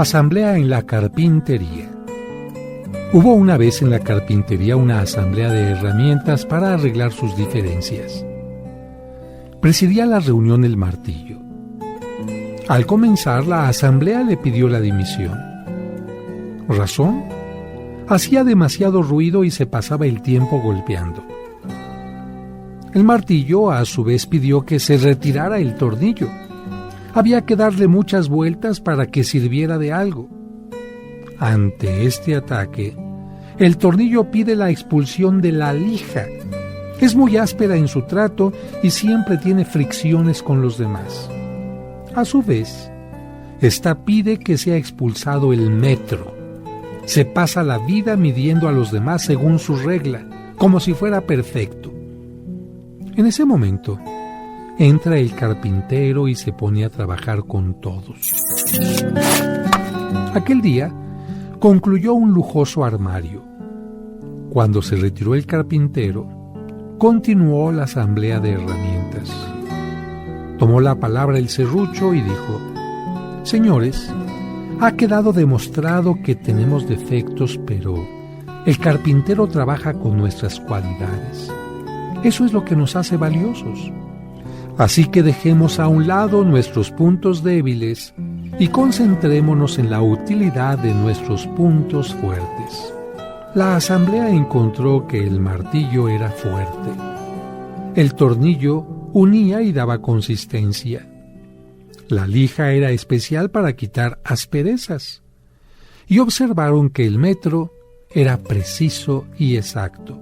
Asamblea en la carpintería. Hubo una vez en la carpintería una asamblea de herramientas para arreglar sus diferencias. Presidía la reunión el martillo. Al comenzar, la asamblea le pidió la dimisión. ¿Razón? Hacía demasiado ruido y se pasaba el tiempo golpeando. El martillo, a su vez, pidió que se retirara el tornillo. Había que darle muchas vueltas para que sirviera de algo. Ante este ataque, el tornillo pide la expulsión de la lija. Es muy áspera en su trato y siempre tiene fricciones con los demás. A su vez, esta pide que sea expulsado el metro. Se pasa la vida midiendo a los demás según su regla, como si fuera perfecto. En ese momento, entra el carpintero y se pone a trabajar con todos. Aquel día, concluyó un lujoso armario. Cuando se retiró el carpintero, continuó la asamblea de herramientas. Tomó la palabra el serrucho y dijo: «Señores, ha quedado demostrado que tenemos defectos, pero el carpintero trabaja con nuestras cualidades. Eso es lo que nos hace valiosos. Así que dejemos a un lado nuestros puntos débiles y concentrémonos en la utilidad de nuestros puntos fuertes». La asamblea encontró que el martillo era fuerte. El tornillo unía y daba consistencia. La lija era especial para quitar asperezas. Y observaron que el metro era preciso y exacto.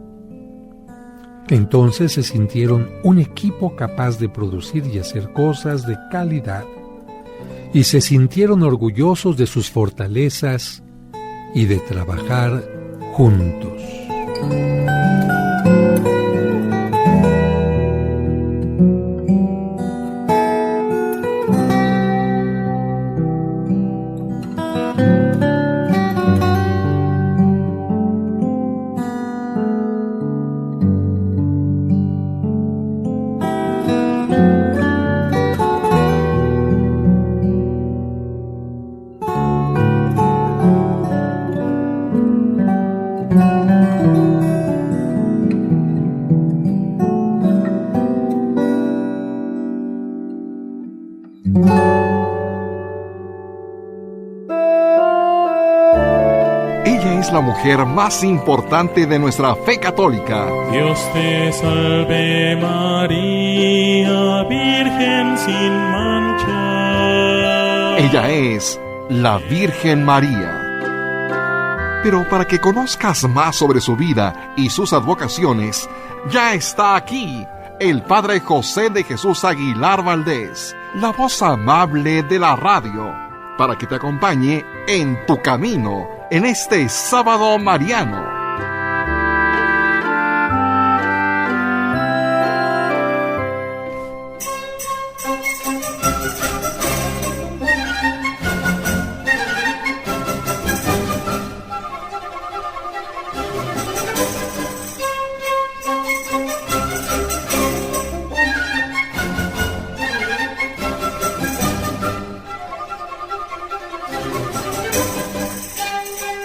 Entonces se sintieron un equipo capaz de producir y hacer cosas de calidad. Y se sintieron orgullosos de sus fortalezas y de trabajar juntos. La mujer más importante de nuestra fe católica. Dios te salve María, Virgen sin mancha. Ella es la Virgen María. Pero para que conozcas más sobre su vida y sus advocaciones, ya está aquí el Padre José de Jesús Aguilar Valdés, la voz amable de la radio, para que te acompañe en tu camino en este sábado mariano.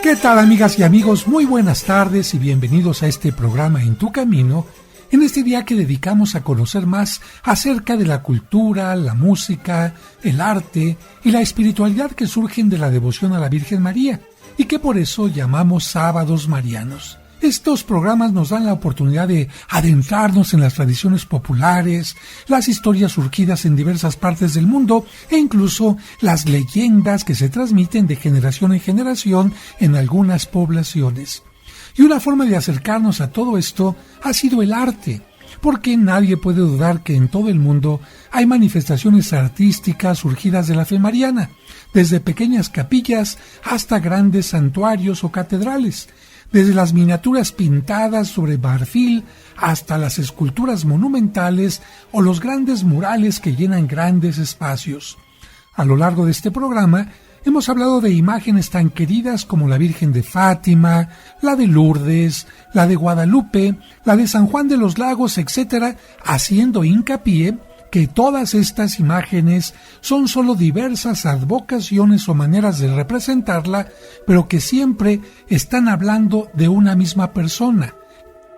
¿Qué tal, amigas y amigos? Muy buenas tardes y bienvenidos a este programa En tu Camino, en este día que dedicamos a conocer más acerca de la cultura, la música, el arte y la espiritualidad que surgen de la devoción a la Virgen María y que por eso llamamos sábados marianos. Estos programas nos dan la oportunidad de adentrarnos en las tradiciones populares, las historias surgidas en diversas partes del mundo e incluso las leyendas que se transmiten de generación en generación en algunas poblaciones. Y una forma de acercarnos a todo esto ha sido el arte, porque nadie puede dudar que en todo el mundo hay manifestaciones artísticas surgidas de la fe mariana, desde pequeñas capillas hasta grandes santuarios o catedrales, desde las miniaturas pintadas sobre marfil hasta las esculturas monumentales o los grandes murales que llenan grandes espacios. A lo largo de este programa hemos hablado de imágenes tan queridas como la Virgen de Fátima, la de Lourdes, la de Guadalupe, la de San Juan de los Lagos, etc., haciendo hincapié que todas estas imágenes son solo diversas advocaciones o maneras de representarla, pero que siempre están hablando de una misma persona,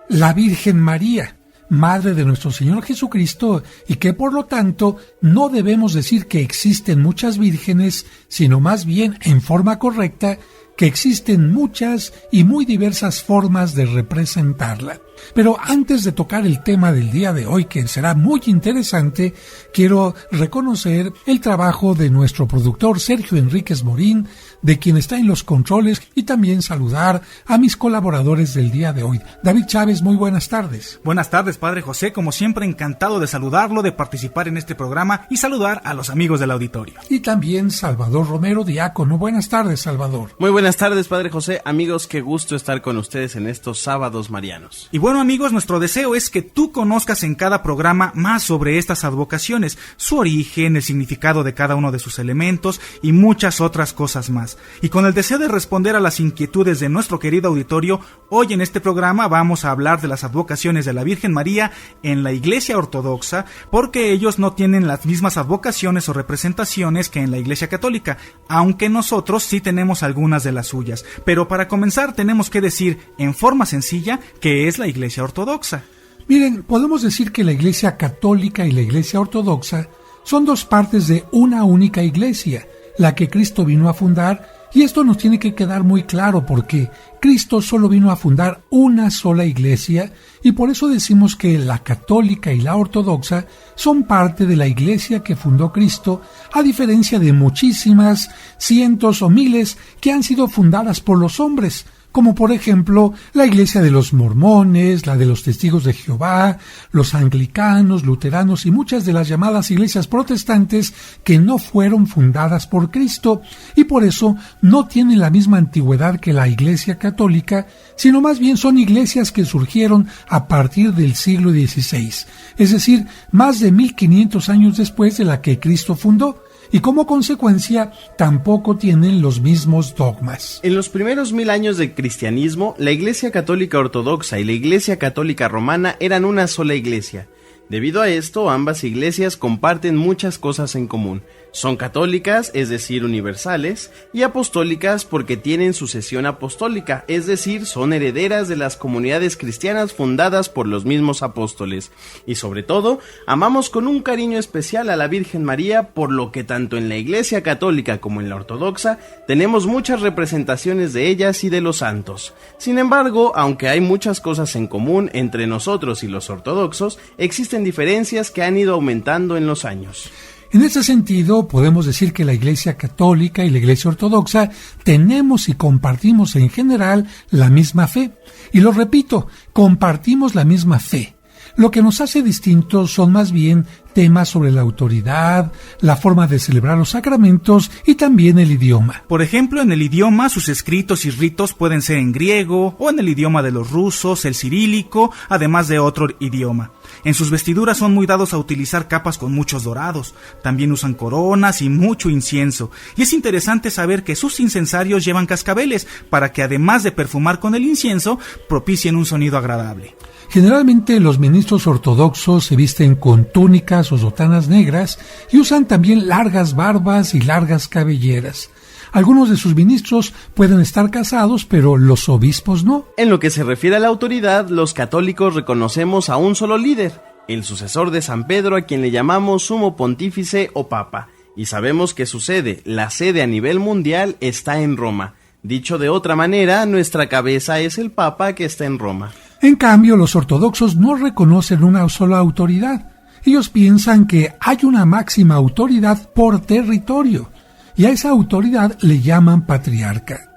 la Virgen María, Madre de nuestro Señor Jesucristo, y que por lo tanto no debemos decir que existen muchas vírgenes, sino más bien, en forma correcta, que existen muchas y muy diversas formas de representarla. Pero antes de tocar el tema del día de hoy, que será muy interesante, quiero reconocer el trabajo de nuestro productor Sergio Enríquez Morín, de quien está en los controles, y también saludar a mis colaboradores del día de hoy. David Chávez, muy buenas tardes. Buenas tardes, Padre José, como siempre encantado de saludarlo, de participar en este programa y saludar a los amigos del auditorio. Y también Salvador Romero, diácono. Buenas tardes, Salvador. Muy buenas tardes, Padre José. Amigos, qué gusto estar con ustedes en estos sábados marianos. Y bueno, amigos, nuestro deseo es que tú conozcas en cada programa más sobre estas advocaciones, su origen, el significado de cada uno de sus elementos y muchas otras cosas más. Y con el deseo de responder a las inquietudes de nuestro querido auditorio, hoy en este programa vamos a hablar de las advocaciones de la Virgen María en la Iglesia Ortodoxa, porque ellos no tienen las mismas advocaciones o representaciones que en la Iglesia Católica, aunque nosotros sí tenemos algunas de las suyas. Pero para comenzar tenemos que decir en forma sencilla qué es la Iglesia Ortodoxa. Miren, podemos decir que la Iglesia Católica y la Iglesia Ortodoxa son dos partes de una única iglesia, la que Cristo vino a fundar, y esto nos tiene que quedar muy claro porque Cristo solo vino a fundar una sola iglesia, y por eso decimos que la católica y la ortodoxa son parte de la iglesia que fundó Cristo, a diferencia de muchísimas, cientos o miles que han sido fundadas por los hombres, como por ejemplo la iglesia de los mormones, la de los testigos de Jehová, los anglicanos, luteranos y muchas de las llamadas iglesias protestantes que no fueron fundadas por Cristo, y por eso no tienen la misma antigüedad que la iglesia católica, sino más bien son iglesias que surgieron a partir del siglo XVI, es decir, más de 1500 años después de la que Cristo fundó, y como consecuencia tampoco tienen los mismos dogmas. En los primeros 1000 años del cristianismo, la Iglesia Católica Ortodoxa y la Iglesia Católica Romana eran una sola iglesia. Debido a esto, ambas iglesias comparten muchas cosas en común. Son católicas, es decir, universales, y apostólicas porque tienen sucesión apostólica, es decir, son herederas de las comunidades cristianas fundadas por los mismos apóstoles. Y sobre todo, amamos con un cariño especial a la Virgen María, por lo que tanto en la Iglesia Católica como en la Ortodoxa tenemos muchas representaciones de ellas y de los santos. Sin embargo, aunque hay muchas cosas en común entre nosotros y los ortodoxos, existen diferencias que han ido aumentando en los años. En ese sentido, podemos decir que la Iglesia Católica y la Iglesia Ortodoxa tenemos y compartimos en general la misma fe. Y lo repito, compartimos la misma fe. Lo que nos hace distintos son más bien temas sobre la autoridad, la forma de celebrar los sacramentos y también el idioma. Por ejemplo, en el idioma, sus escritos y ritos pueden ser en griego o en el idioma de los rusos, el cirílico, además de otro idioma. En sus vestiduras son muy dados a utilizar capas con muchos dorados. También usan coronas y mucho incienso. Y es interesante saber que sus incensarios llevan cascabeles para que, además de perfumar con el incienso, propicien un sonido agradable. Generalmente los ministros ortodoxos se visten con túnicas o sotanas negras y usan también largas barbas y largas cabelleras. Algunos de sus ministros pueden estar casados, pero los obispos no. En lo que se refiere a la autoridad, los católicos reconocemos a un solo líder, el sucesor de San Pedro, a quien le llamamos sumo pontífice o papa, y sabemos que su sede, la sede a nivel mundial, está en Roma. Dicho de otra manera, nuestra cabeza es el papa que está en Roma. En cambio, los ortodoxos no reconocen una sola autoridad. Ellos piensan que hay una máxima autoridad por territorio, y a esa autoridad le llaman patriarca.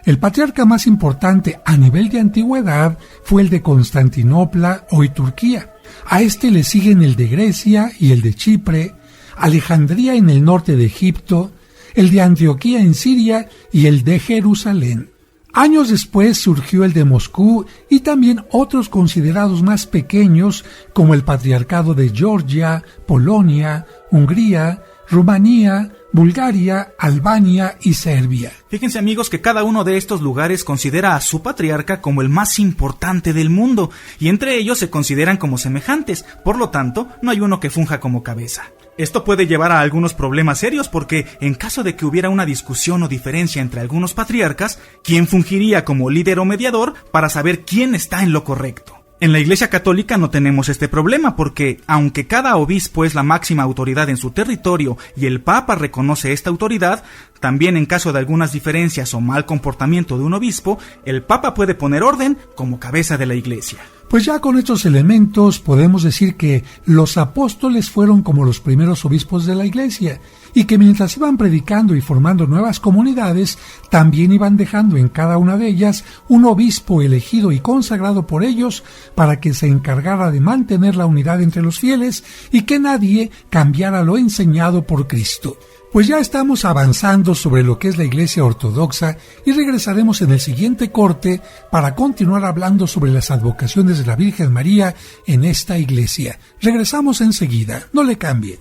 El patriarca más importante a nivel de antigüedad fue el de Constantinopla, hoy Turquía. A este le siguen el de Grecia y el de Chipre, Alejandría en el norte de Egipto, el de Antioquía en Siria y el de Jerusalén. Años después surgió el de Moscú y también otros considerados más pequeños como el Patriarcado de Georgia, Polonia, Hungría Rumanía, Bulgaria, Albania y Serbia. Fíjense, amigos, que cada uno de estos lugares considera a su patriarca como el más importante del mundo, y entre ellos se consideran como semejantes, por lo tanto, no hay uno que funja como cabeza. Esto puede llevar a algunos problemas serios porque, en caso de que hubiera una discusión o diferencia entre algunos patriarcas, ¿quién fungiría como líder o mediador para saber quién está en lo correcto? En la Iglesia Católica no tenemos este problema porque, aunque cada obispo es la máxima autoridad en su territorio y el Papa reconoce esta autoridad, también en caso de algunas diferencias o mal comportamiento de un obispo, el Papa puede poner orden como cabeza de la Iglesia. Pues ya con estos elementos podemos decir que los apóstoles fueron como los primeros obispos de la Iglesia y que mientras iban predicando y formando nuevas comunidades, también iban dejando en cada una de ellas un obispo elegido y consagrado por ellos para que se encargara de mantener la unidad entre los fieles y que nadie cambiara lo enseñado por Cristo. Pues ya estamos avanzando sobre lo que es la Iglesia Ortodoxa y regresaremos en el siguiente corte para continuar hablando sobre las advocaciones de la Virgen María en esta iglesia. Regresamos enseguida, no le cambie.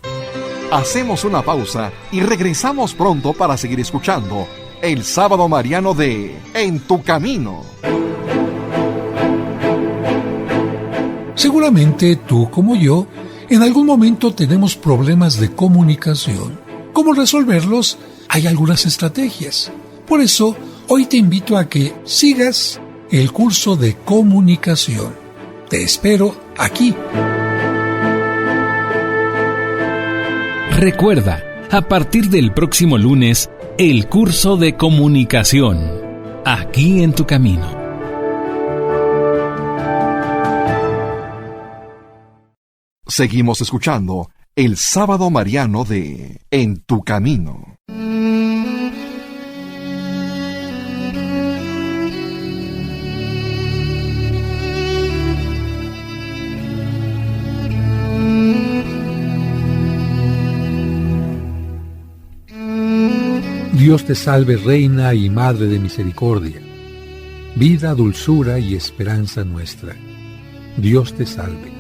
Hacemos una pausa y regresamos pronto para seguir escuchando el Sábado Mariano de En tu Camino. Seguramente tú como yo, en algún momento tenemos problemas de comunicación. ¿Cómo resolverlos? Hay algunas estrategias. Por eso, hoy te invito a que sigas el curso de comunicación. Te espero aquí. Recuerda, a partir del próximo lunes, el curso de comunicación, aquí en tu camino. Seguimos escuchando el Sábado Mariano de En tu Camino. Dios te salve, Reina y Madre de Misericordia, vida, dulzura y esperanza nuestra. Dios te salve.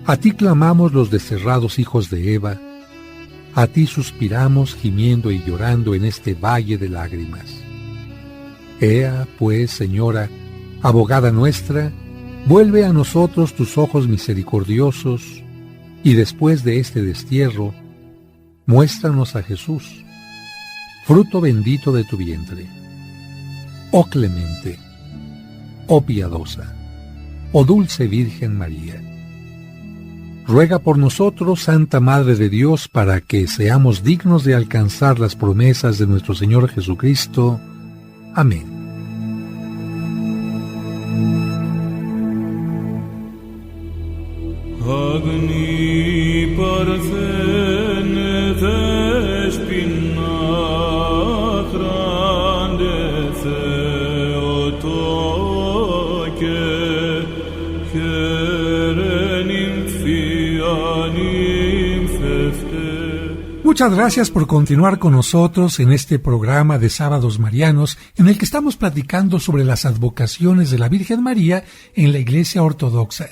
A ti clamamos los desterrados hijos de Eva, a ti suspiramos gimiendo y llorando en este valle de lágrimas. Ea, pues, Señora, abogada nuestra, vuelve a nosotros tus ojos misericordiosos, y después de este destierro, muéstranos a Jesús, fruto bendito de tu vientre. Oh clemente, oh piadosa, oh dulce Virgen María, ruega por nosotros, Santa Madre de Dios, para que seamos dignos de alcanzar las promesas de nuestro Señor Jesucristo. Amén. Agni parthene despina grandece otoke Muchas gracias por continuar con nosotros en este programa de Sábados Marianos en el que estamos platicando sobre las advocaciones de la Virgen María en la Iglesia Ortodoxa.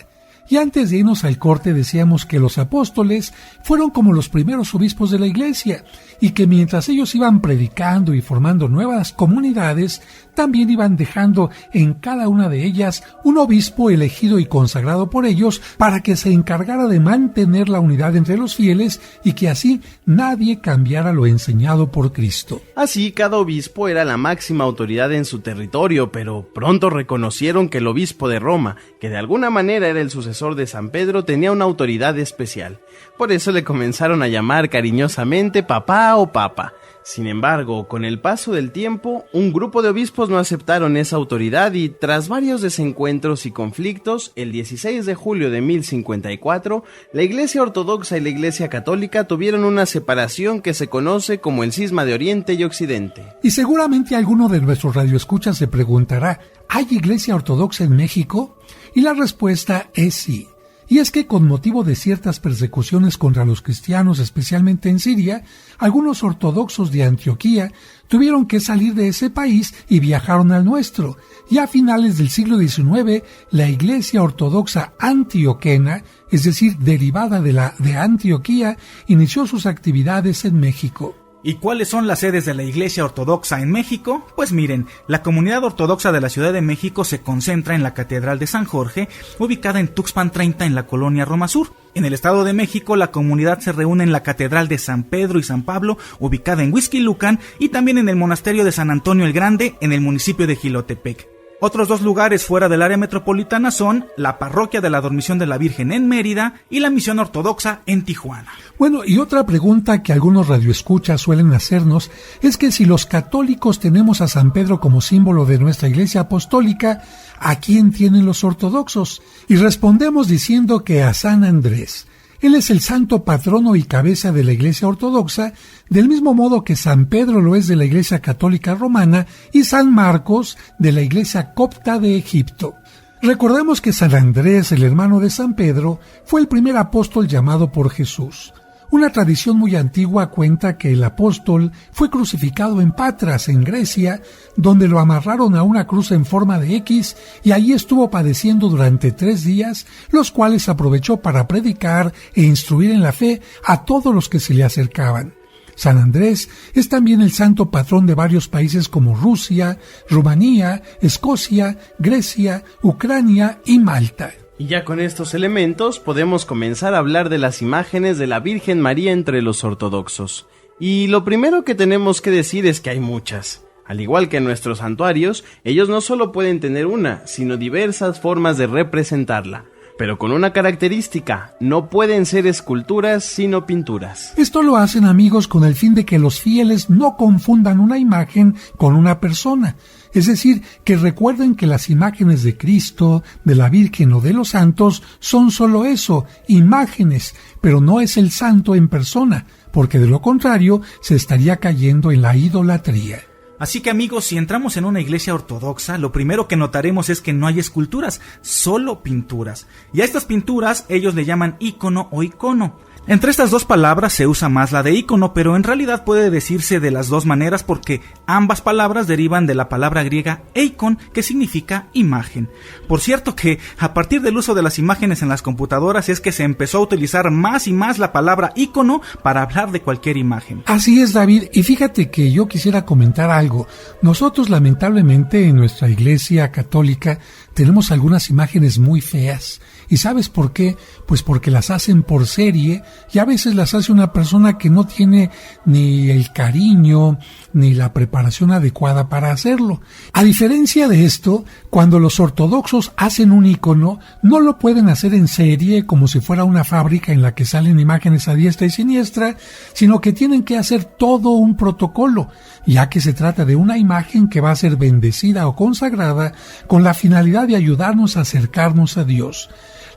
Y antes de irnos al corte decíamos que los apóstoles fueron como los primeros obispos de la Iglesia y que mientras ellos iban predicando y formando nuevas comunidades, también iban dejando en cada una de ellas un obispo elegido y consagrado por ellos para que se encargara de mantener la unidad entre los fieles y que así nadie cambiara lo enseñado por Cristo. Así, cada obispo era la máxima autoridad en su territorio, pero pronto reconocieron que el obispo de Roma, que de alguna manera era el sucesor de San Pedro, tenía una autoridad especial. Por eso le comenzaron a llamar cariñosamente papá o papa. Sin embargo, con el paso del tiempo, un grupo de obispos no aceptaron esa autoridad y, tras varios desencuentros y conflictos, el 16 de julio de 1054, la Iglesia Ortodoxa y la Iglesia Católica tuvieron una separación que se conoce como el Cisma de Oriente y Occidente. Y seguramente alguno de nuestros radioescuchas se preguntará, ¿hay Iglesia Ortodoxa en México? Y la respuesta es sí. Y es que con motivo de ciertas persecuciones contra los cristianos, especialmente en Siria, algunos ortodoxos de Antioquía tuvieron que salir de ese país y viajaron al nuestro. Y a finales del siglo XIX, la Iglesia Ortodoxa Antioquena, es decir, derivada de la de Antioquía, inició sus actividades en México. ¿Y cuáles son las sedes de la Iglesia Ortodoxa en México? Pues miren, la comunidad ortodoxa de la Ciudad de México se concentra en la Catedral de San Jorge, ubicada en Tuxpan 30 en la colonia Roma Sur. En el Estado de México, la comunidad se reúne en la Catedral de San Pedro y San Pablo, ubicada en Huixquilucan, y también en el Monasterio de San Antonio el Grande, en el municipio de Jilotepec. Otros 2 lugares fuera del área metropolitana son la Parroquia de la Dormición de la Virgen en Mérida y la Misión Ortodoxa en Tijuana. Bueno, y otra pregunta que algunos radioescuchas suelen hacernos es que si los católicos tenemos a San Pedro como símbolo de nuestra Iglesia Apostólica, ¿a quién tienen los ortodoxos? Y respondemos diciendo que a San Andrés. Él es el santo patrono y cabeza de la Iglesia Ortodoxa, del mismo modo que San Pedro lo es de la Iglesia Católica Romana y San Marcos de la Iglesia Copta de Egipto. Recordemos que San Andrés, el hermano de San Pedro, fue el primer apóstol llamado por Jesús. Una tradición muy antigua cuenta que el apóstol fue crucificado en Patras, en Grecia, donde lo amarraron a una cruz en forma de X y allí estuvo padeciendo durante 3 días, los cuales aprovechó para predicar e instruir en la fe a todos los que se le acercaban. San Andrés es también el santo patrón de varios países como Rusia, Rumanía, Escocia, Grecia, Ucrania y Malta. Y ya con estos elementos podemos comenzar a hablar de las imágenes de la Virgen María entre los ortodoxos. Y lo primero que tenemos que decir es que hay muchas. Al igual que en nuestros santuarios, ellos no solo pueden tener una, sino diversas formas de representarla. Pero con una característica, no pueden ser esculturas sino pinturas. Esto lo hacen, amigos, con el fin de que los fieles no confundan una imagen con una persona. Es decir, que recuerden que las imágenes de Cristo, de la Virgen o de los santos son solo eso, imágenes, pero no es el santo en persona, porque de lo contrario se estaría cayendo en la idolatría. Así que amigos, si entramos en una iglesia ortodoxa, lo primero que notaremos es que no hay esculturas, solo pinturas. Y a estas pinturas ellos le llaman ícono o icono. Entre estas 2 palabras se usa más la de ícono, pero en realidad puede decirse de las 2 maneras porque ambas palabras derivan de la palabra griega eikon, que significa imagen. Por cierto que a partir del uso de las imágenes en las computadoras es que se empezó a utilizar más y más la palabra ícono para hablar de cualquier imagen. Así es, David, y fíjate que yo quisiera comentar algo. Nosotros lamentablemente en nuestra Iglesia Católica tenemos algunas imágenes muy feas. ¿Y sabes por qué? Pues porque las hacen por serie y a veces las hace una persona que no tiene ni el cariño ni la preparación adecuada para hacerlo. A diferencia de esto, cuando los ortodoxos hacen un ícono, no lo pueden hacer en serie como si fuera una fábrica en la que salen imágenes a diestra y siniestra, sino que tienen que hacer todo un protocolo, ya que se trata de una imagen que va a ser bendecida o consagrada con la finalidad de ayudarnos a acercarnos a Dios.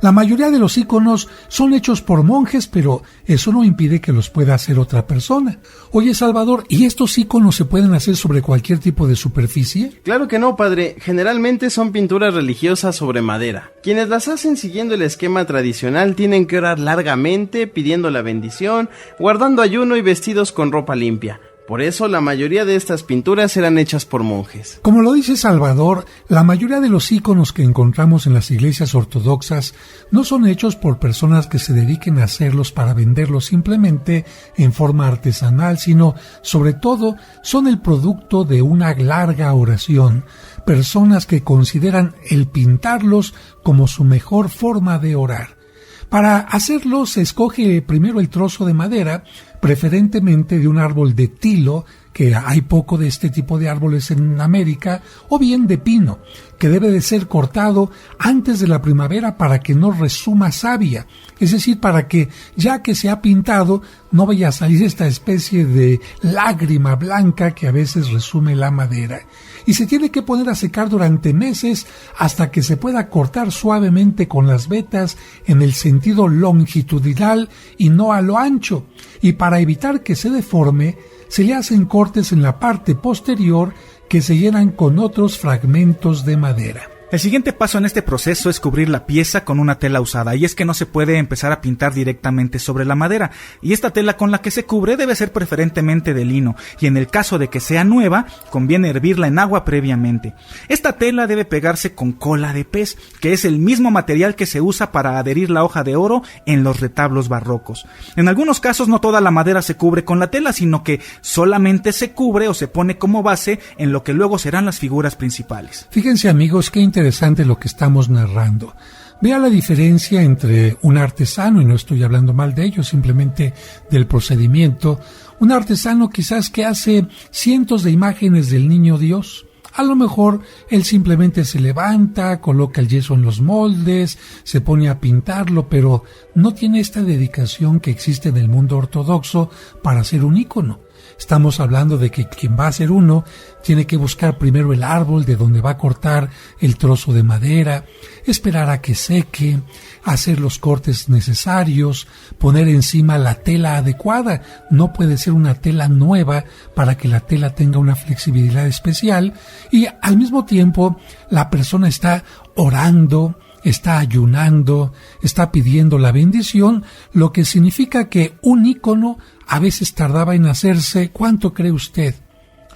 La mayoría de los íconos son hechos por monjes, pero eso no impide que los pueda hacer otra persona. Oye, Salvador, ¿y estos íconos se pueden hacer sobre cualquier tipo de superficie? Claro que no, padre. Generalmente son pinturas religiosas sobre madera. Quienes las hacen siguiendo el esquema tradicional tienen que orar largamente, pidiendo la bendición, guardando ayuno y vestidos con ropa limpia. Por eso la mayoría de estas pinturas eran hechas por monjes. Como lo dice Salvador, la mayoría de los íconos que encontramos en las iglesias ortodoxas no son hechos por personas que se dediquen a hacerlos para venderlos simplemente en forma artesanal, sino, sobre todo, son el producto de una larga oración, personas que consideran el pintarlos como su mejor forma de orar. Para hacerlo se escoge primero el trozo de madera, preferentemente de un árbol de tilo, que hay poco de este tipo de árboles en América, o bien de pino, que debe de ser cortado antes de la primavera para que no resuma savia, es decir, para que ya que se ha pintado no vaya a salir esta especie de lágrima blanca que a veces resume la madera. Y se tiene que poner a secar durante meses hasta que se pueda cortar suavemente con las vetas en el sentido longitudinal y no a lo ancho. Y para evitar que se deforme, se le hacen cortes en la parte posterior que se llenan con otros fragmentos de madera. El siguiente paso en este proceso es cubrir la pieza con una tela usada, y es que no se puede empezar a pintar directamente sobre la madera, y esta tela con la que se cubre debe ser preferentemente de lino, y en el caso de que sea nueva, conviene hervirla en agua previamente. Esta tela debe pegarse con cola de pez, que es el mismo material que se usa para adherir la hoja de oro en los retablos barrocos. En algunos casos no toda la madera se cubre con la tela, sino que solamente se cubre o se pone como base en lo que luego serán las figuras principales. Fíjense, amigos, qué interesante lo que estamos narrando. Vea la diferencia entre un artesano, y no estoy hablando mal de ello, simplemente del procedimiento. Un artesano quizás que hace cientos de imágenes del niño Dios. A lo mejor él simplemente se levanta, coloca el yeso en los moldes, se pone a pintarlo, pero no tiene esta dedicación que existe en el mundo ortodoxo para hacer un ícono. Estamos hablando de que quien va a hacer uno tiene que buscar primero el árbol de donde va a cortar el trozo de madera, esperar a que seque, hacer los cortes necesarios, poner encima la tela adecuada. No puede ser una tela nueva para que la tela tenga una flexibilidad especial, y al mismo tiempo la persona está orando, está ayunando, está pidiendo la bendición, lo que significa que un ícono a veces tardaba en hacerse, ¿cuánto cree usted?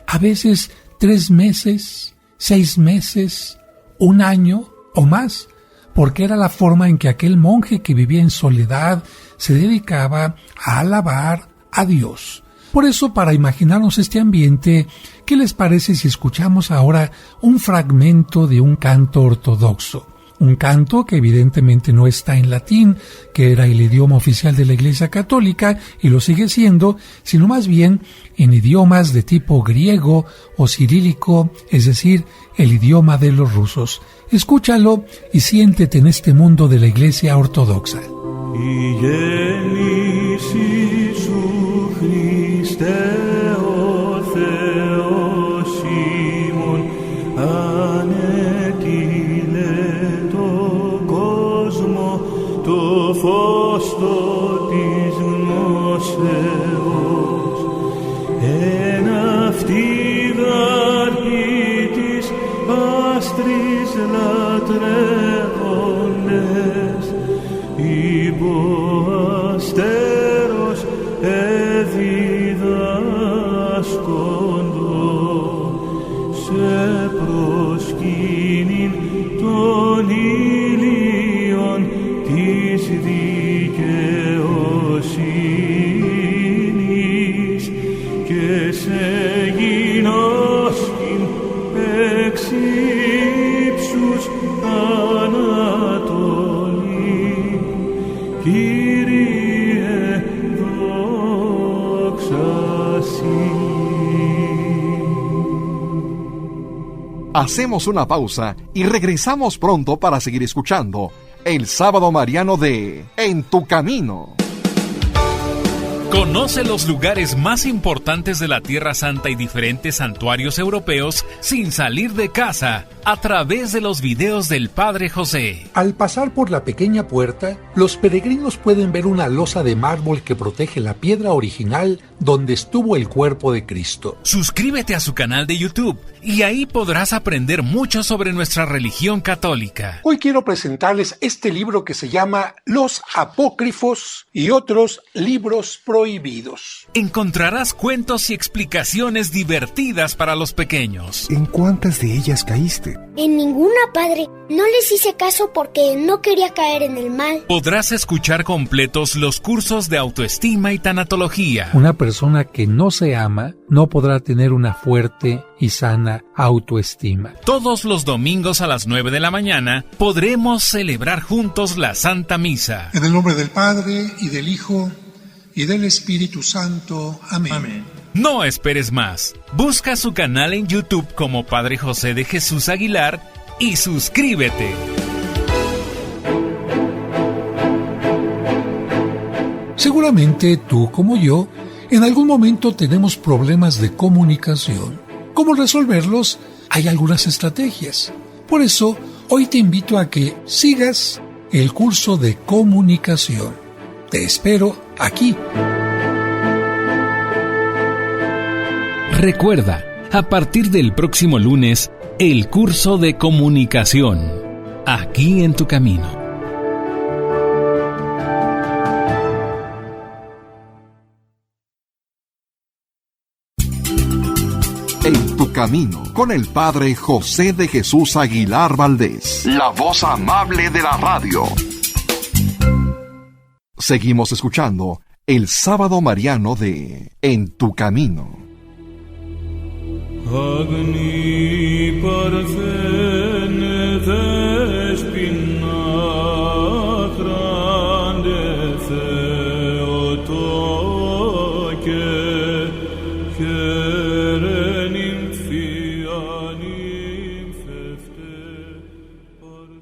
A veces 3 meses, 6 meses, 1 año o más, porque era la forma en que aquel monje que vivía en soledad se dedicaba a alabar a Dios. Por eso, para imaginarnos este ambiente, ¿qué les parece si escuchamos ahora un fragmento de un canto ortodoxo? Un canto que evidentemente no está en latín, que era el idioma oficial de la Iglesia Católica y lo sigue siendo, sino más bien en idiomas de tipo griego o cirílico, es decir, el idioma de los rusos. Escúchalo y siéntete en este mundo de la Iglesia Ortodoxa. Φώστο της γνώσεως, εν αυτή δαρπή της άστρης λατρεύοντες, υπό αστέρος εδιδάσκοντο, σε προσκύνην των ήλιων της δικαιοσύνης, και σε γινώσκην εξ ύψους ανατολή. Κύριε, δόξα σοι. Hacemos una pausa y regresamos pronto para seguir escuchando el Sábado Mariano de En tu Camino. Conoce los lugares más importantes de la Tierra Santa y diferentes santuarios europeos sin salir de casa a través de los videos del Padre José. Al pasar por la pequeña puerta, los peregrinos pueden ver una losa de mármol que protege la piedra original donde estuvo el cuerpo de Cristo. Suscríbete a su canal de YouTube y ahí podrás aprender mucho sobre nuestra religión católica. Hoy quiero presentarles este libro que se llama Los Apócrifos y otros libros prohibidos. Encontrarás cuentos y explicaciones divertidas para los pequeños. ¿En cuántas de ellas caíste? En ninguna, padre. No les hice caso porque no quería caer en el mal. Podrás escuchar completos los cursos de autoestima y tanatología. Una persona que no se ama no podrá tener una fuerte y sana autoestima. Todos los domingos a las 9 de la mañana podremos celebrar juntos la Santa Misa. En el nombre del Padre, y del Hijo, y del Espíritu Santo. Amén. Amén. No esperes más. Busca su canal en YouTube como Padre José de Jesús Aguilar y suscríbete. Seguramente tú, como yo, en algún momento tenemos problemas de comunicación. ¿Cómo resolverlos? Hay algunas estrategias. Por eso, hoy te invito a que sigas el curso de comunicación. Te espero aquí. Recuerda, a partir del próximo lunes, El curso de comunicación, aquí en tu camino. En tu camino, con el Padre José de Jesús Aguilar Valdés, la voz amable de la radio. Seguimos escuchando el Sábado Mariano de En tu camino. Agni parthene despina grande Theotoke kerenim fianim fefte.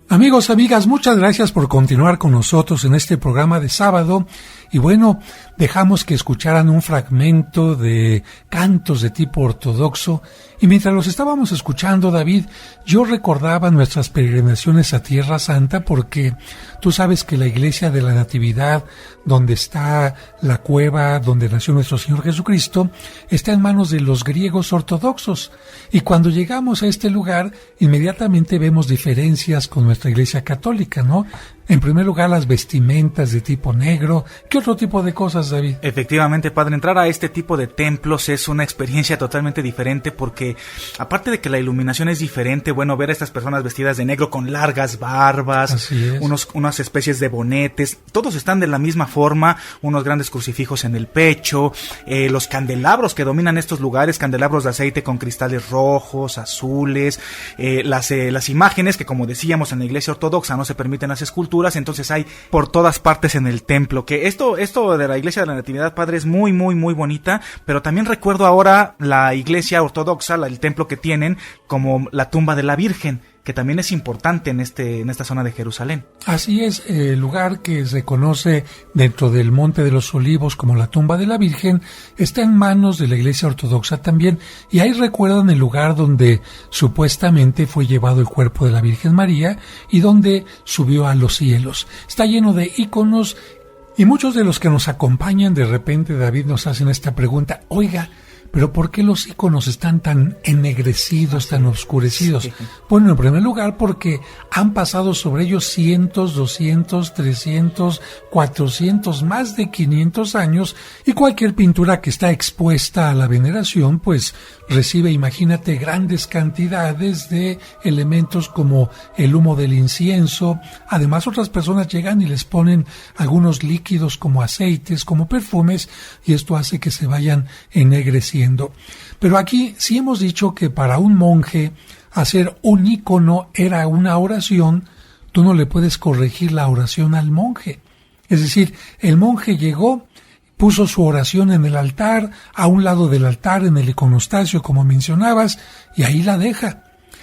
Amigos, amigas, muchas gracias por continuar con nosotros en este programa de sábado. Y bueno, dejamos que escucharan un fragmento de cantos de tipo ortodoxo, y mientras los estábamos escuchando, David, yo recordaba nuestras peregrinaciones a Tierra Santa, porque tú sabes que la iglesia de la Natividad, donde está la cueva donde nació nuestro Señor Jesucristo, está en manos de los griegos ortodoxos, y cuando llegamos a este lugar, inmediatamente vemos diferencias con nuestra iglesia católica, ¿no? En primer lugar, las vestimentas de tipo negro. ¿Qué otro tipo de cosas, David? Efectivamente, padre, entrar a este tipo de templos es una experiencia totalmente diferente, porque aparte de que la iluminación es diferente, bueno, ver a estas personas vestidas de negro con largas barbas, unas especies de bonetes, todos están de la misma forma, unos grandes crucifijos en el pecho, los candelabros que dominan estos lugares, candelabros de aceite con cristales rojos, azules, las imágenes que, como decíamos, en la iglesia ortodoxa no se permiten las esculturas, entonces hay por todas partes en el templo, que esto de la iglesia de la Natividad, padre, es muy, muy, muy bonita, pero también recuerdo ahora la iglesia ortodoxa, el templo que tienen, como la tumba de la Virgen, que también es importante en esta zona de Jerusalén. Así es, el lugar que se conoce dentro del Monte de los Olivos como la tumba de la Virgen está en manos de la iglesia ortodoxa también, y ahí recuerdan el lugar donde supuestamente fue llevado el cuerpo de la Virgen María y donde subió a los cielos. Está lleno de íconos, y muchos de los que nos acompañan, de repente, David, nos hacen esta pregunta: oiga, ¿pero por qué los íconos están tan ennegrecidos, tan oscurecidos? Sí. Bueno, en primer lugar, porque han pasado sobre ellos 100, 200, 300, 400, más de 500 años, y cualquier pintura que está expuesta a la veneración, pues recibe, imagínate, grandes cantidades de elementos como el humo del incienso. Además, otras personas llegan y les ponen algunos líquidos como aceites, como perfumes, y esto hace que se vayan ennegreciendo. Pero aquí sí hemos dicho que para un monje hacer un ícono era una oración. Tú no le puedes corregir la oración al monje. Es decir, el monje llegó, puso su oración en el altar, a un lado del altar, en el iconostasio, como mencionabas, y ahí la deja.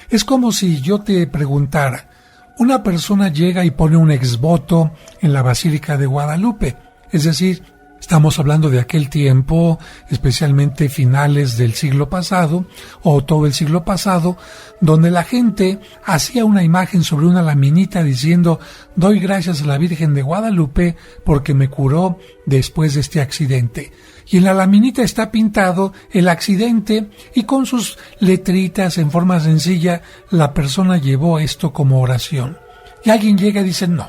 Es como si yo te preguntara: una persona llega y pone un exvoto en la Basílica de Guadalupe, es decir, estamos hablando de aquel tiempo, especialmente finales del siglo pasado, o todo el siglo pasado, donde la gente hacía una imagen sobre una laminita diciendo: doy gracias a la Virgen de Guadalupe porque me curó después de este accidente. Y en la laminita está pintado el accidente, y con sus letritas en forma sencilla, la persona llevó esto como oración. Y alguien llega y dice: no,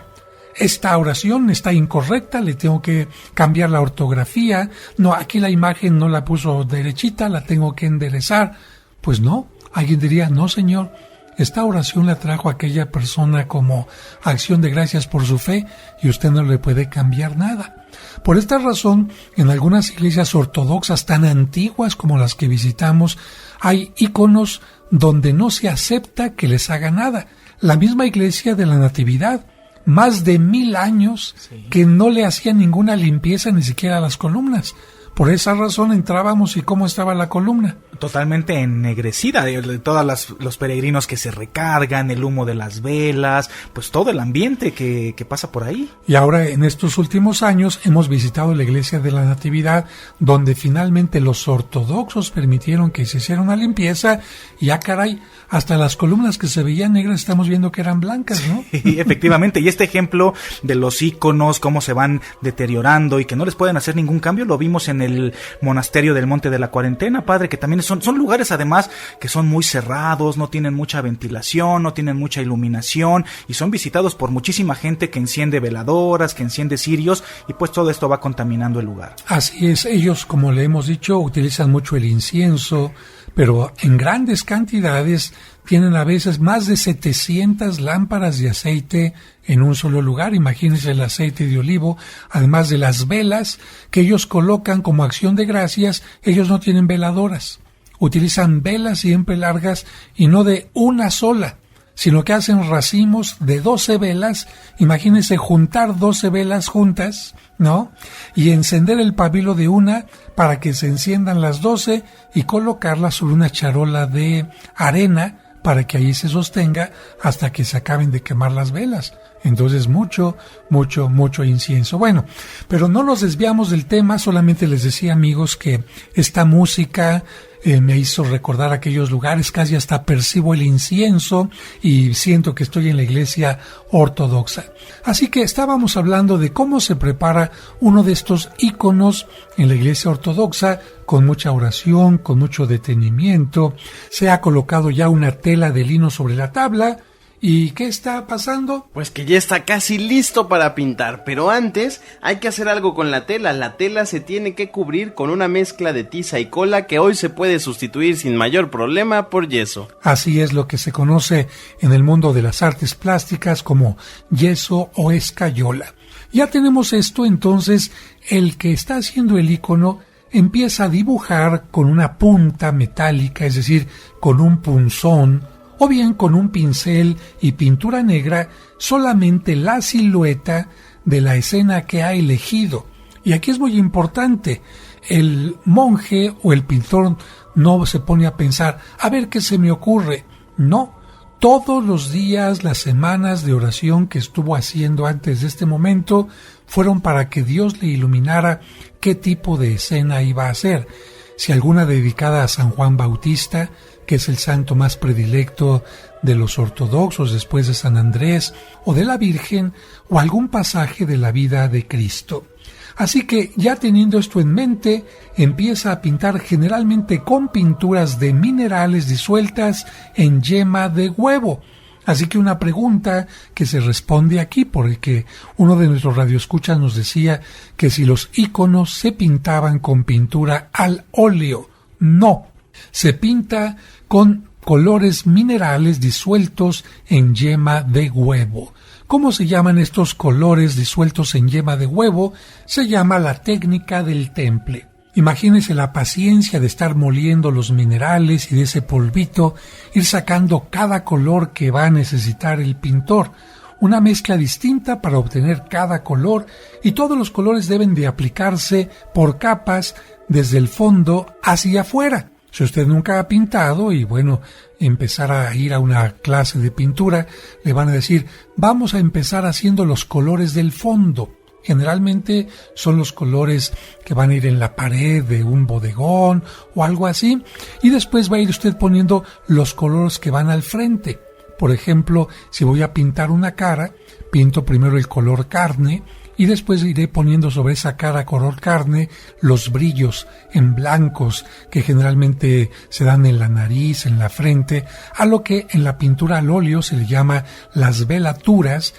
esta oración está incorrecta, le tengo que cambiar la ortografía, no, aquí la imagen no la puso derechita, la tengo que enderezar. Pues no, alguien diría: no, señor, esta oración la trajo aquella persona como acción de gracias por su fe, y usted no le puede cambiar nada. Por esta razón, en algunas iglesias ortodoxas tan antiguas como las que visitamos, hay íconos donde no se acepta que les haga nada. La misma iglesia de la Natividad, más de 1000 años que no le hacían ninguna limpieza, ni siquiera a las columnas. Por esa razón entrábamos, y ¿cómo estaba la columna? Totalmente ennegrecida, de todos los peregrinos que se recargan, el humo de las velas, pues todo el ambiente que pasa por ahí. Y ahora, en estos últimos años, hemos visitado la iglesia de la Natividad, donde finalmente los ortodoxos permitieron que se hiciera una limpieza, y caray, hasta las columnas que se veían negras estamos viendo que eran blancas, ¿no? Sí, efectivamente, y este ejemplo de los íconos, cómo se van deteriorando y que no les pueden hacer ningún cambio, lo vimos en el monasterio del Monte de la Cuarentena, padre, que también es Son lugares además que son muy cerrados, no tienen mucha ventilación, no tienen mucha iluminación y son visitados por muchísima gente que enciende veladoras, que enciende cirios y pues todo esto va contaminando el lugar. Así es, ellos, como le hemos dicho, utilizan mucho el incienso, pero en grandes cantidades. Tienen a veces más de 700 lámparas de aceite en un solo lugar. Imagínense el aceite de olivo, además de las velas que ellos colocan como acción de gracias. Ellos no tienen veladoras. Utilizan velas siempre largas y no de una sola, sino que hacen racimos de 12 velas. Imagínense juntar 12 velas juntas, ¿no? Y encender el pabilo de una para que se enciendan las 12 y colocarlas sobre una charola de arena para que ahí se sostenga hasta que se acaben de quemar las velas. Entonces mucho incienso. Bueno, pero no nos desviamos del tema, solamente les decía, amigos, que esta música me hizo recordar aquellos lugares, casi hasta percibo el incienso y siento que estoy en la iglesia ortodoxa. Así que estábamos hablando de cómo se prepara uno de estos íconos en la iglesia ortodoxa, con mucha oración, con mucho detenimiento. Se ha colocado ya una tela de lino sobre la tabla. ¿Y qué está pasando? Pues que ya está casi listo para pintar, pero antes hay que hacer algo con la tela. La tela se tiene que cubrir con una mezcla de tiza y cola que hoy se puede sustituir sin mayor problema por yeso. Así es lo que se conoce en el mundo de las artes plásticas como yeso o escayola. Ya tenemos esto, entonces el que está haciendo el ícono empieza a dibujar con una punta metálica, es decir, con un punzón, o bien con un pincel y pintura negra, solamente la silueta de la escena que ha elegido. Y aquí es muy importante, el monje o el pintor no se pone a pensar, a ver qué se me ocurre. No, todos los días, las semanas de oración que estuvo haciendo antes de este momento, fueron para que Dios le iluminara qué tipo de escena iba a hacer. Si alguna dedicada a San Juan Bautista, que es el santo más predilecto de los ortodoxos después de San Andrés, o de la Virgen, o algún pasaje de la vida de Cristo. Así que, ya teniendo esto en mente, empieza a pintar generalmente con pinturas de minerales disueltas en yema de huevo. Así que una pregunta que se responde aquí, porque uno de nuestros radioescuchas nos decía que si los íconos se pintaban con pintura al óleo. No, se pinta con colores minerales disueltos en yema de huevo. ¿Cómo se llaman estos colores disueltos en yema de huevo? Se llama la técnica del temple. Imagínese la paciencia de estar moliendo los minerales y de ese polvito ir sacando cada color que va a necesitar el pintor. Una mezcla distinta para obtener cada color, y todos los colores deben de aplicarse por capas desde el fondo hacia afuera. Si usted nunca ha pintado y bueno, empezar a ir a una clase de pintura, le van a decir, vamos a empezar haciendo los colores del fondo. Generalmente son los colores que van a ir en la pared de un bodegón o algo así, y después va a ir usted poniendo los colores que van al frente. Por ejemplo, si voy a pintar una cara, pinto primero el color carne y después iré poniendo sobre esa cara color carne los brillos en blancos que generalmente se dan en la nariz, en la frente, a lo que en la pintura al óleo se le llama las veladuras,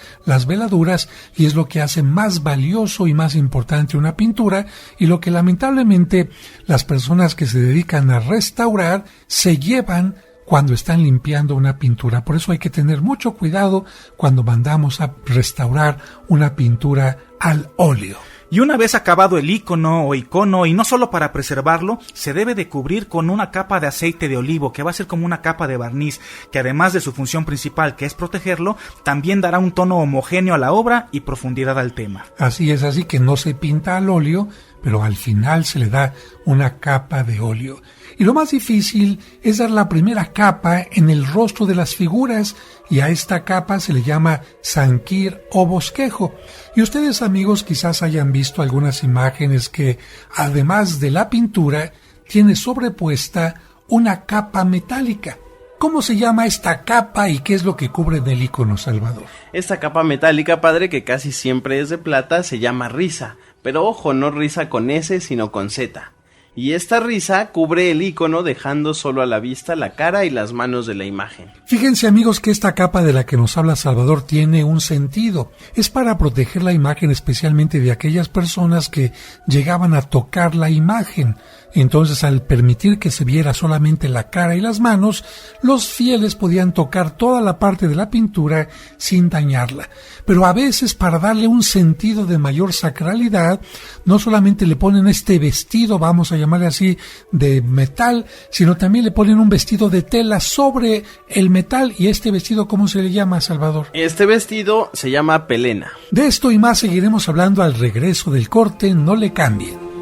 y es lo que hace más valioso y más importante una pintura, y lo que lamentablemente las personas que se dedican a restaurar se llevan cuando están limpiando una pintura. Por eso hay que tener mucho cuidado cuando mandamos a restaurar una pintura al óleo. Y una vez acabado el ícono o icono, y no solo para preservarlo, se debe de cubrir con una capa de aceite de olivo, que va a ser como una capa de barniz, que además de su función principal, que es protegerlo, también dará un tono homogéneo a la obra y profundidad al tema. Así es, así que no se pinta al óleo, pero al final se le da una capa de óleo. Y lo más difícil es dar la primera capa en el rostro de las figuras, y a esta capa se le llama zanquir o bosquejo. Y ustedes, amigos, quizás hayan visto algunas imágenes que, además de la pintura, tiene sobrepuesta una capa metálica. ¿Cómo se llama esta capa y qué es lo que cubre del ícono, Salvador? Esta capa metálica, padre, que casi siempre es de plata, se llama risa. Pero ojo, no risa con S, sino con Z. y esta risa cubre el icono dejando solo a la vista la cara y las manos de la imagen. Fíjense, amigos, que esta capa de la que nos habla Salvador tiene un sentido. Es para proteger la imagen, especialmente de aquellas personas que llegaban a tocar la imagen. Entonces, al permitir que se viera solamente la cara y las manos, los fieles podían tocar toda la parte de la pintura sin dañarla. Pero a veces, para darle un sentido de mayor sacralidad, no solamente le ponen este vestido, vamos a llamarle así, de metal, sino también le ponen un vestido de tela sobre el metal. ¿Y este vestido cómo se le llama, Salvador? Este vestido se llama pelena. De esto y más seguiremos hablando al regreso del corte, no le cambien.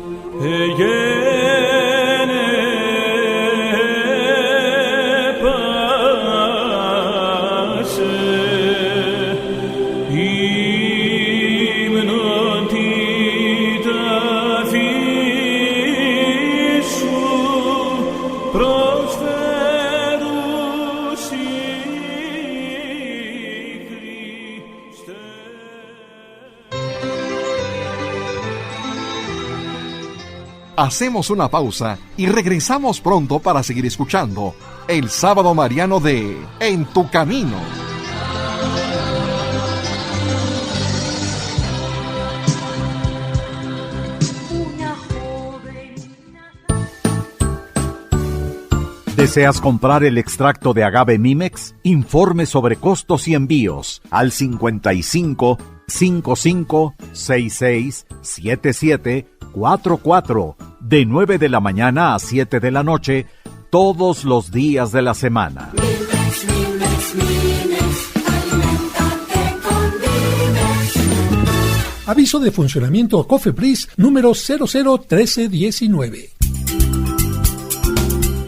Hacemos una pausa y regresamos pronto para seguir escuchando el Sábado Mariano de En tu Camino. ¿Deseas comprar el extracto de agave Mimex? Informe sobre costos y envíos al 55 55 66 77 44, de 9 de la mañana a 7 de la noche, todos los días de la semana. Mimex, Mimex, Mimex, aliméntate con Mimex. Aviso de funcionamiento COFEPRIS número 001319.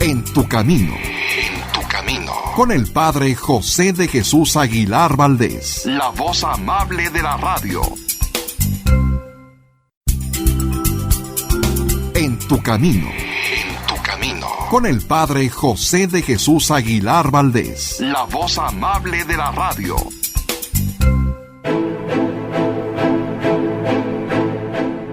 En tu camino. En tu camino. Con el Padre José de Jesús Aguilar Valdés, la voz amable de la radio. En tu camino. En tu camino. Con el Padre José de Jesús Aguilar Valdés, la voz amable de la radio.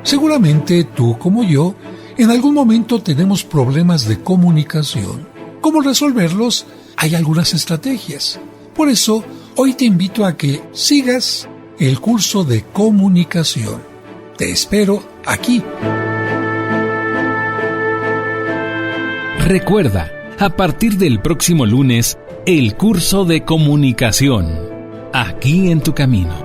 Seguramente tú como yo, en algún momento tenemos problemas de comunicación. ¿Cómo resolverlos? Hay algunas estrategias. Por eso, hoy te invito a que sigas el curso de comunicación. Te espero aquí. Recuerda, a partir del próximo lunes, el curso de comunicación, aquí en tu camino.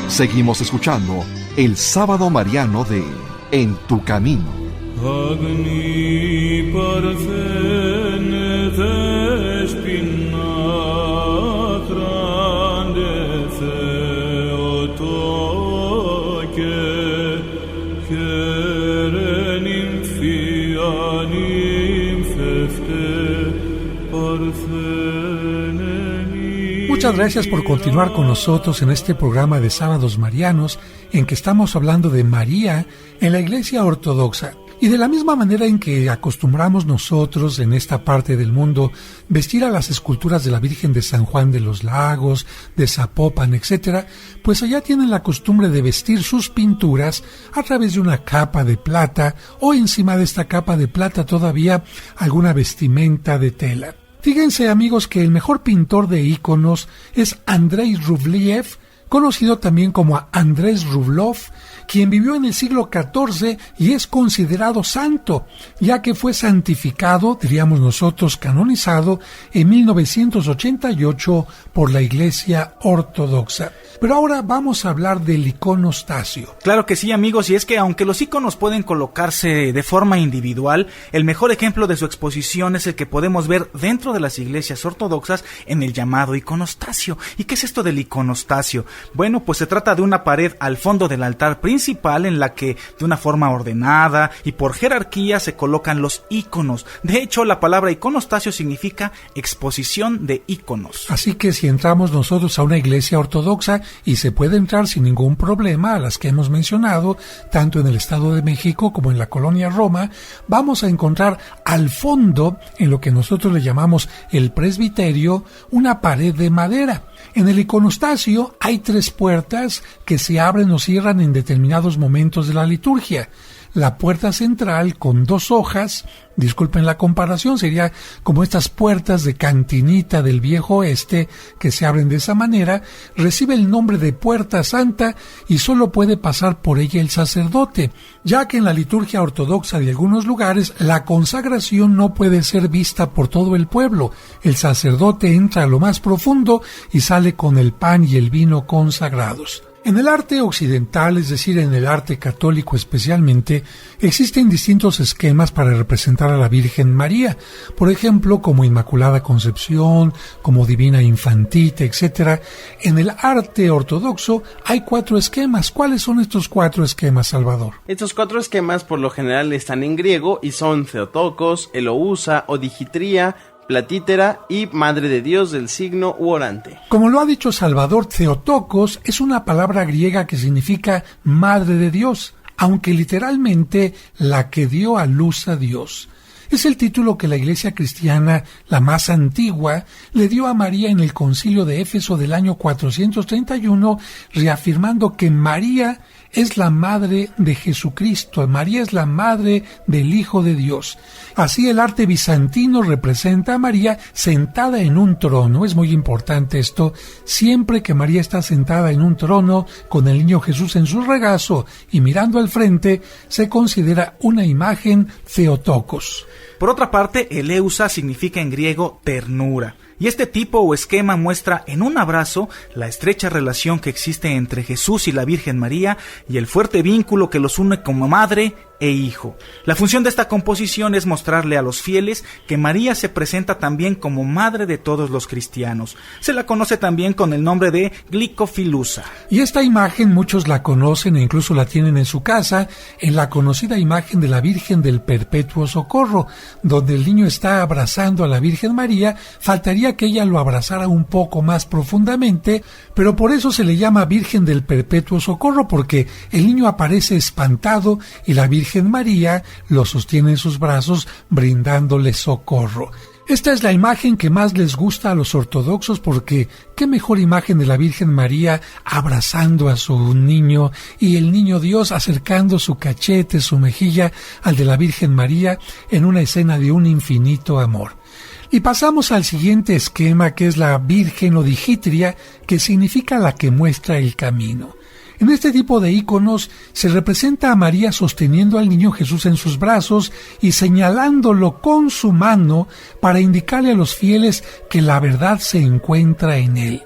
Seguimos escuchando el Sábado Mariano de En tu Camino. Agni parthene despina grande theotoke kerenim fianim fefte parthene. Muchas gracias por continuar con nosotros en este programa de Sábados Marianos en que estamos hablando de María en la Iglesia Ortodoxa. Y de la misma manera en que acostumbramos nosotros en esta parte del mundo vestir a las esculturas de la Virgen de San Juan de los Lagos, de Zapopan, etc., pues allá tienen la costumbre de vestir sus pinturas a través de una capa de plata o encima de esta capa de plata todavía alguna vestimenta de tela. Fíjense, amigos, que el mejor pintor de íconos es Andrei Rublev, conocido también como Andrés Rublev, quien vivió en el siglo XIV y es considerado santo, ya que fue santificado, diríamos nosotros canonizado, en 1988 por la Iglesia Ortodoxa. Pero ahora vamos a hablar del iconostasio. Claro que sí, amigos, y es que aunque los iconos pueden colocarse de forma individual, el mejor ejemplo de su exposición es el que podemos ver dentro de las iglesias ortodoxas en el llamado iconostasio. ¿Y qué es esto del iconostasio? Bueno, pues se trata de una pared al fondo del altar principal principal en la que de una forma ordenada y por jerarquía se colocan los íconos. De hecho, la palabra iconostasio significa exposición de íconos. Así que si entramos nosotros a una iglesia ortodoxa, y se puede entrar sin ningún problema a las que hemos mencionado, tanto en el Estado de México como en la colonia Roma, vamos a encontrar al fondo, en lo que nosotros le llamamos el presbiterio, una pared de madera. En el iconostasio hay 3 puertas que se abren o cierran en determinados momentos de la liturgia. La puerta central con 2 hojas, disculpen la comparación, sería como estas puertas de cantinita del viejo oeste que se abren de esa manera, recibe el nombre de Puerta Santa y solo puede pasar por ella el sacerdote, ya que en la liturgia ortodoxa de algunos lugares la consagración no puede ser vista por todo el pueblo. El sacerdote entra a lo más profundo y sale con el pan y el vino consagrados. En el arte occidental, es decir, en el arte católico especialmente, existen distintos esquemas para representar a la Virgen María, por ejemplo, como Inmaculada Concepción, como Divina Infantita, etc. En el arte ortodoxo hay 4 esquemas. ¿Cuáles son estos 4 esquemas, Salvador? Estos 4 esquemas por lo general están en griego y son Theotokos, Elousa, Odigitría, Platítera y Madre de Dios del signo u orante. Como lo ha dicho Salvador, Theotokos es una palabra griega que significa Madre de Dios, aunque literalmente la que dio a luz a Dios. Es el título que la Iglesia cristiana, la más antigua, le dio a María en el Concilio de Éfeso del año 431, reafirmando que María es la madre de Jesucristo, María es la madre del Hijo de Dios. Así el arte bizantino representa a María sentada en un trono. Es muy importante esto. Siempre que María está sentada en un trono con el niño Jesús en su regazo y mirando al frente, se considera una imagen Theotokos. Por otra parte, Eleusa significa en griego ternura. Y este tipo o esquema muestra en un abrazo la estrecha relación que existe entre Jesús y la Virgen María y el fuerte vínculo que los une como madre e hijo. La función de esta composición es mostrarle a los fieles que María se presenta también como madre de todos los cristianos. Se la conoce también con el nombre de Glicofilusa. Y esta imagen muchos la conocen e incluso la tienen en su casa, en la conocida imagen de la Virgen del Perpetuo Socorro, donde el niño está abrazando a la Virgen María. Faltaría que ella lo abrazara un poco más profundamente, pero por eso se le llama Virgen del Perpetuo Socorro, porque el niño aparece espantado y la Virgen María lo sostiene en sus brazos brindándole socorro. Esta es la imagen que más les gusta a los ortodoxos, porque qué mejor imagen de la Virgen María abrazando a su niño y el niño Dios acercando su cachete, su mejilla al de la Virgen María en una escena de un infinito amor. Y pasamos al siguiente esquema, que es la Virgen Odigitria, que significa la que muestra el camino. En este tipo de íconos se representa a María sosteniendo al niño Jesús en sus brazos y señalándolo con su mano para indicarle a los fieles que la verdad se encuentra en él.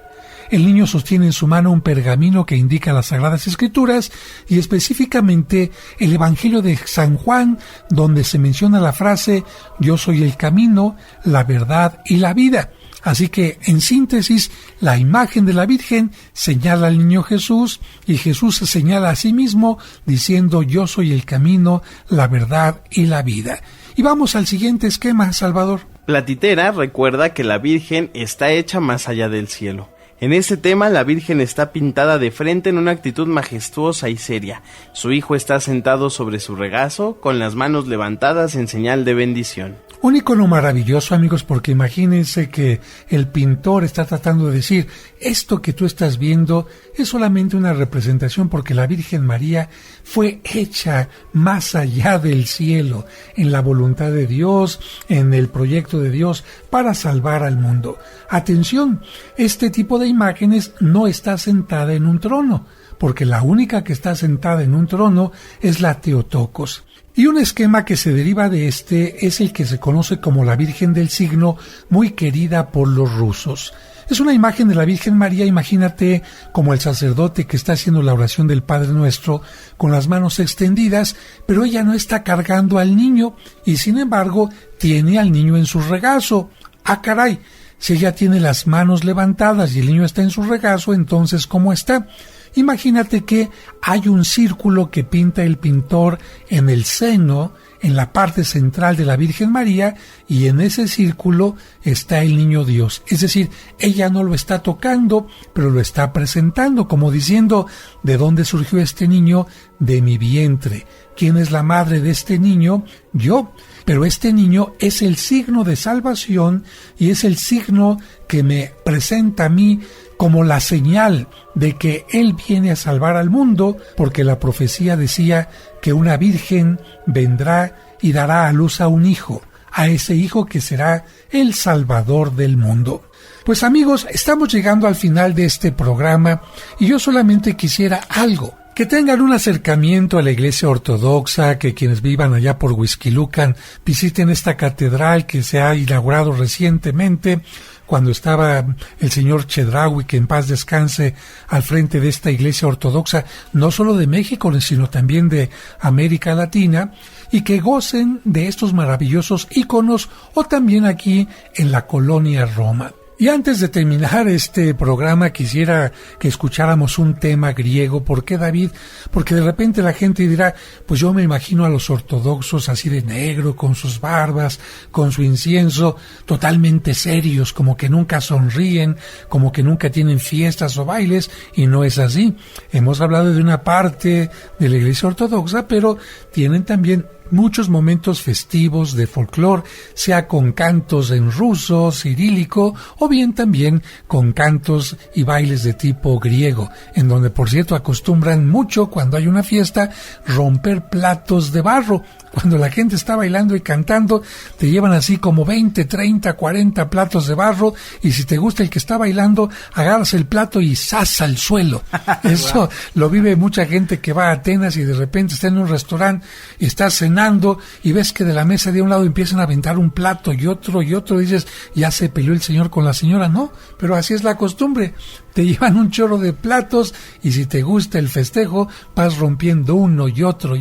El niño sostiene en su mano un pergamino que indica las Sagradas Escrituras y específicamente el Evangelio de San Juan, donde se menciona la frase «Yo soy el camino, la verdad y la vida». Así que, en síntesis, la imagen de la Virgen señala al niño Jesús y Jesús se señala a sí mismo diciendo «Yo soy el camino, la verdad y la vida». Y vamos al siguiente esquema, Salvador. Platitera recuerda que la Virgen está hecha más allá del cielo. En este tema, la Virgen está pintada de frente en una actitud majestuosa y seria. Su hijo está sentado sobre su regazo, con las manos levantadas en señal de bendición. Un icono maravilloso, amigos, porque imagínense que el pintor está tratando de decir, esto que tú estás viendo es solamente una representación porque la Virgen María fue hecha más allá del cielo, en la voluntad de Dios, en el proyecto de Dios para salvar al mundo. Atención, este tipo de imágenes no está sentada en un trono, porque la única que está sentada en un trono es la Theotokos. Y un esquema que se deriva de este es el que se conoce como la Virgen del Signo, muy querida por los rusos. Es una imagen de la Virgen María, imagínate como el sacerdote que está haciendo la oración del Padre Nuestro con las manos extendidas, pero ella no está cargando al niño y sin embargo tiene al niño en su regazo. ¡Ah, caray! Si ella tiene las manos levantadas y el niño está en su regazo, entonces ¿cómo está? Imagínate que hay un círculo que pinta el pintor en el seno, en la parte central de la Virgen María, y en ese círculo está el niño Dios. Es decir, ella no lo está tocando, pero lo está presentando, como diciendo, ¿de dónde surgió este niño? De mi vientre. ¿Quién es la madre de este niño? Yo. Pero este niño es el signo de salvación y es el signo que me presenta a mí como la señal de que Él viene a salvar al mundo, porque la profecía decía que una virgen vendrá y dará a luz a un hijo, a ese hijo que será el Salvador del mundo. Pues amigos, estamos llegando al final de este programa y yo solamente quisiera algo. Que tengan un acercamiento a la Iglesia Ortodoxa, que quienes vivan allá por Huixquilucan visiten esta catedral que se ha inaugurado recientemente, cuando estaba el señor Chedraui, que en paz descanse, al frente de esta Iglesia Ortodoxa, no solo de México, sino también de América Latina, y que gocen de estos maravillosos íconos, o también aquí en la colonia Roma. Y antes de terminar este programa quisiera que escucháramos un tema griego. ¿Por qué, David? Porque de repente la gente dirá, pues yo me imagino a los ortodoxos así de negro, con sus barbas, con su incienso, totalmente serios, como que nunca sonríen, como que nunca tienen fiestas o bailes, y no es así. Hemos hablado de una parte de la Iglesia Ortodoxa, pero tienen también muchos momentos festivos de folclore, sea con cantos en ruso, cirílico, o bien también con cantos y bailes de tipo griego, en donde por cierto acostumbran mucho cuando hay una fiesta romper platos de barro. Cuando la gente está bailando y cantando, te llevan así como 20, 30, 40 platos de barro, y si te gusta el que está bailando, agarras el plato y ¡zas! Al suelo. Eso lo vive mucha gente que va a Atenas y de repente está en un restaurante y está cenando y ves que de la mesa de un lado empiezan a aventar un plato y otro, y dices, ya se peleó el señor con la señora. No, pero así es la costumbre. Te llevan un chorro de platos y si te gusta el festejo vas rompiendo uno y otro,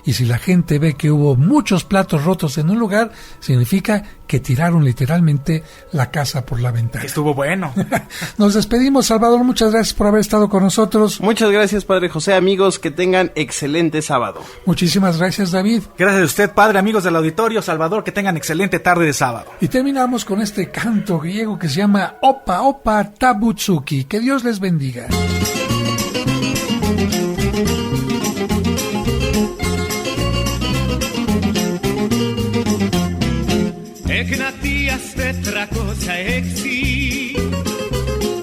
y si la gente ve que hubo muchos platos rotos en un lugar, significa que tiraron literalmente la casa por la ventana. Estuvo bueno. Nos despedimos, Salvador, muchas gracias por haber estado con nosotros. Muchas gracias, Padre José. Amigos, que tengan excelente sábado. Muchísimas gracias, David. Gracias a usted, Padre. Amigos del auditorio, Salvador, que tengan excelente tarde de sábado. Y terminamos con este canto griego que se llama Opa Opa Tabutsuki. Que Dios les bendiga. Εκνατίας 406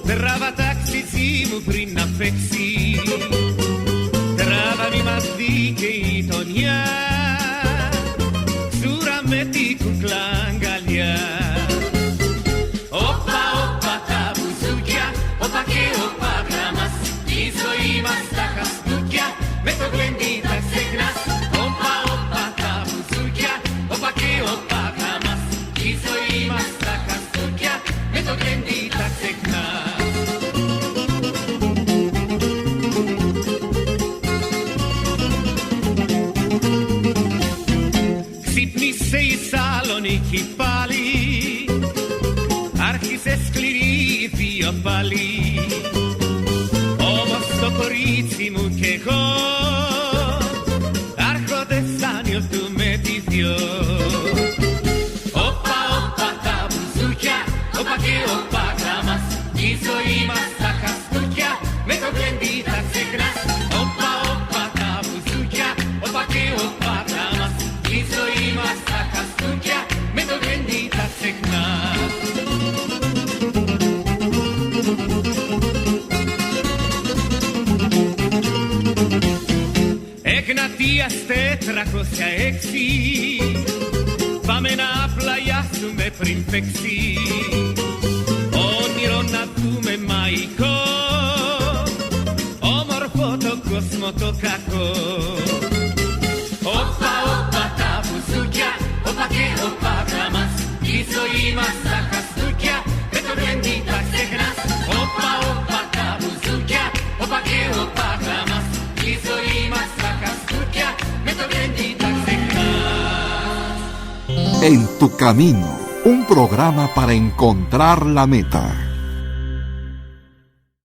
τράβα ταξί μου πριν να φέξει τράβα μη μας δει και η γειτονιά σούρα με την κουκλά αγκαλιά. Όπα όπα τα μπουζούκια, όπα και όπα γράμμας η ζωή μας τα χαστούκια με το γλέντι τα ξεχνάς. Όπα όπα τα μπουζούκια, όπα και όπα γράμμας η ζωή μας τα χαστούκια με το γλέντι τα ξεχνάς. Ξύπνησε η Σαλονίκη πάλι, άρχισε σκληρή η βία πάλι. Όμως το κορίτσι μου κι εγώ άρχοντες θα νιώθουμε τη δυο. Όπα όπα τα μπουζούκια, όπα και όπα γράμμας η ζωή μας τα χαστούκια με το γλέντι θα ξεχνάς. Όπα όπα τα μπουζούκια, όπα και όπα γράμμας η ζωή μας τα χαστούκια με το γλέντι θα ξεχνάς. Εγνατίας 406 πάμε να πλαγιάσουμε πριν παίξει όνειρο να δούμε μαϊκό όμορφο το κόσμο το κακό. Όπα όπα τα μπουζούκια, όπα και όπα γράμμας η ζωή μας τα χαστούκια με το γλέντι θα ξεχνάς. Όπα όπα τα μπουζούκια, όπα και όπα γράμμας η ζωή μας τα χαστούκια με το γλέντι θα ξεχνάς. En tu camino, un programa para encontrar la meta.